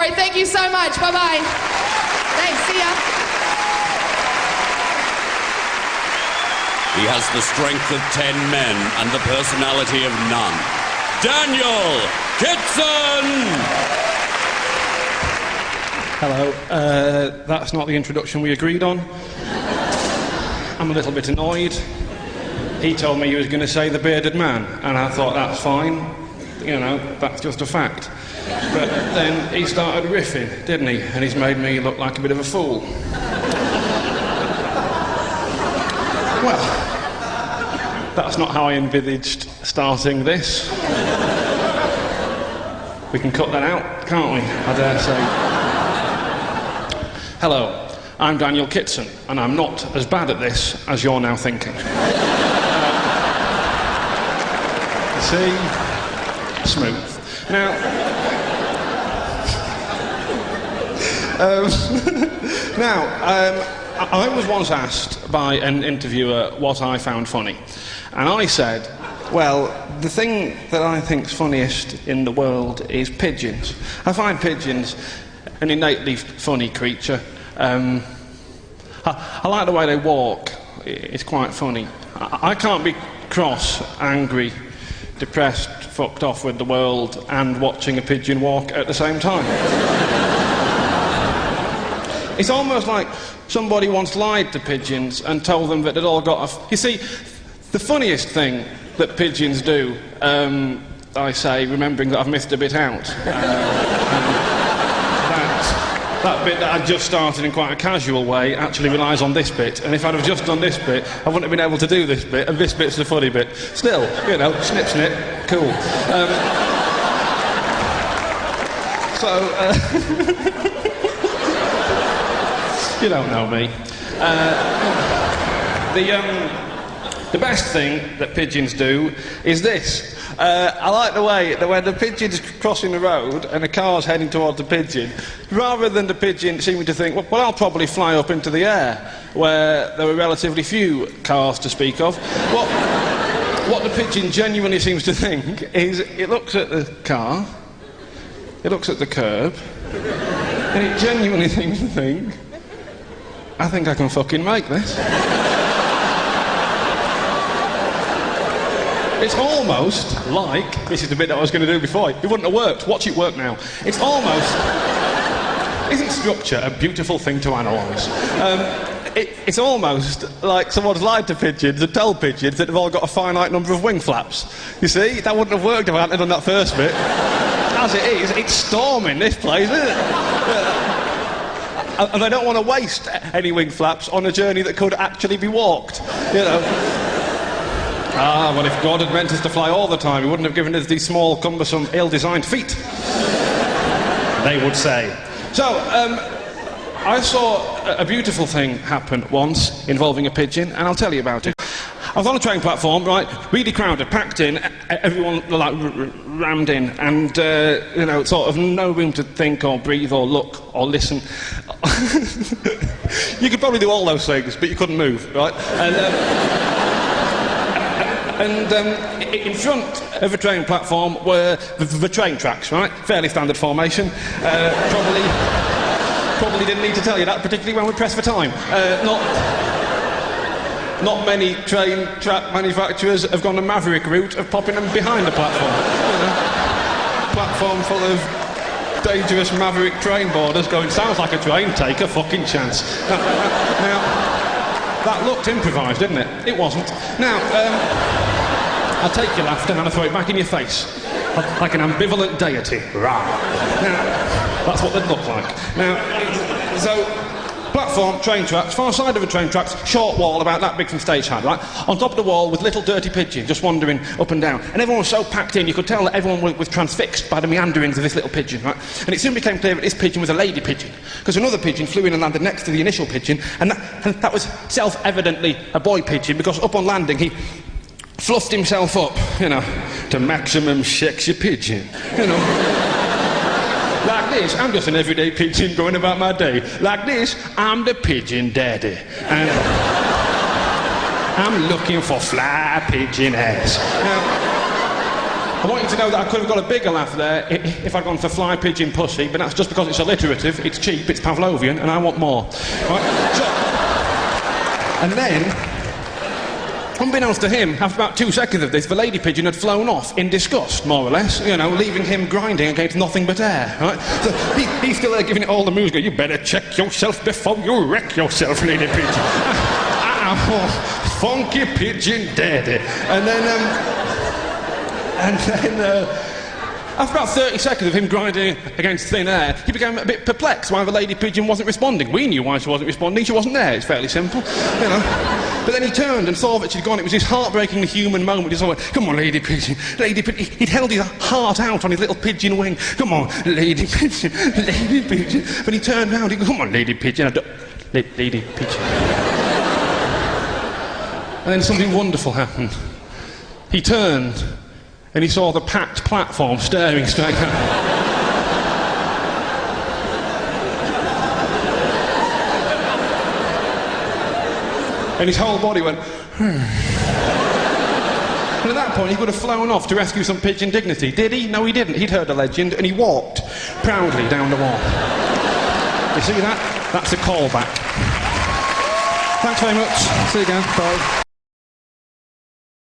Right, thank you so much. Bye-bye. Thanks, see ya. He has the strength of 10 men and the personality of none. Daniel Kitson! Hello. That's not the introduction we agreed on. I'm a little bit annoyed. He told me he was going to say the bearded man, and I thought that's fine. You know, that's just a fact. But then he started riffing, didn't he? And he's made me look like a bit of a fool. Well, that's not how I envisaged starting this. We can cut that out, can't we? I dare say. Hello, I'm Daniel Kitson, and I'm not as bad at this as you're now thinking. See? Smooth. Now... I was once asked by an interviewer what I found funny, and I said, well, the thing that I think's funniest in the world is pigeons. I find pigeons an innately funny creature. I like the way they walk. It's quite funny. I can't be cross, angry, depressed, fucked off with the world and watching a pigeon walk at the same time. It's almost like somebody once lied to pigeons and told them that they'd all got a... You see, the funniest thing that pigeons do, I say, remembering that I've missed a bit out, that bit that I just started in quite a casual way actually relies on this bit, and if I'd have just done this bit, I wouldn't have been able to do this bit, and this bit's the funny bit. Still, you know, snip, snip, cool. You don't know me. The best thing that pigeons do is this. I like the way that when the pigeon's crossing the road and a car's heading towards the pigeon, rather than the pigeon seeming to think, well, I'll probably fly up into the air, where there were relatively few cars to speak of, what the pigeon genuinely seems to think is it looks at the car, it looks at the curb, and it genuinely seems to think, I think I can fucking make this. It's almost like... This is the bit that I was going to do before. It wouldn't have worked. Watch it work now. It's almost... Isn't structure a beautiful thing to analyse? It's almost like someone's lied to pigeons and told pigeons that they've all got a finite number of wing flaps. You see? That wouldn't have worked if I hadn't done that first bit. As it is, it's storming this place, isn't it? And I don't want to waste any wing flaps on a journey that could actually be walked, you know. Well, if God had meant us to fly all the time, he wouldn't have given us these small, cumbersome, ill-designed feet, they would say. So, I saw a beautiful thing happen once involving a pigeon, and I'll tell you about it. I was on a train platform, right, really crowded, packed in, everyone, like, rammed in, and, you know, sort of no room to think or breathe or look or listen. You could probably do all those things, but you couldn't move, right? And in front of a train platform were the train tracks, right? Fairly standard formation. Probably didn't need to tell you that, particularly when we press for time. Not many train track manufacturers have gone the maverick route of popping them behind the platform. You know, platform full of dangerous maverick train boarders going, sounds like a train, take a fucking chance. Now, that looked improvised, didn't it? It wasn't. Now, I'll take your laughter and I'll throw it back in your face. Like an ambivalent deity. Rah. Now, that's what they'd look like. Now, so... Platform, train tracks, far side of the train tracks, short wall about that big from stage height, right? On top of the wall with little dirty pigeons just wandering up and down. And everyone was so packed in, you could tell that everyone was transfixed by the meanderings of this little pigeon, right? And it soon became clear that this pigeon was a lady pigeon, because another pigeon flew in and landed next to the initial pigeon, and that was self-evidently a boy pigeon, because up on landing he fluffed himself up, you know, to maximum sexy pigeon, you know. Like this, I'm just an everyday pigeon going about my day. Like this, I'm the pigeon daddy. And I'm looking for fly pigeon ass. Now, I want you to know that I could have got a bigger laugh there if I'd gone for fly, pigeon, pussy, but that's just because it's alliterative, it's cheap, it's Pavlovian, and I want more. Right? So, and then, unbeknownst to him, after about 2 seconds of this, the lady pigeon had flown off in disgust, more or less, you know, leaving him grinding against nothing but air, right? So he's still there giving it all the moves, going, you better check yourself before you wreck yourself, lady pigeon. Funky pigeon daddy. And then, after about 30 seconds of him grinding against thin air, he became a bit perplexed why the lady pigeon wasn't responding. We knew why she wasn't responding, she wasn't there, it's fairly simple, you know. But then he turned and saw that she'd gone. It was this heartbreakingly human moment. He went, come on, lady pigeon, lady pigeon. He'd held his heart out on his little pigeon wing. Come on, lady pigeon, lady pigeon. But he turned round, he goes, come on, lady pigeon. Lady pigeon. And then something wonderful happened. He turned and he saw the packed platform staring straight at him. And his whole body went, And at that point, he could have flown off to rescue some pigeon dignity. Did he? No, he didn't. He'd heard the legend, and he walked proudly down the wall. You see that? That's a callback. Thanks very much. See you again. Bye.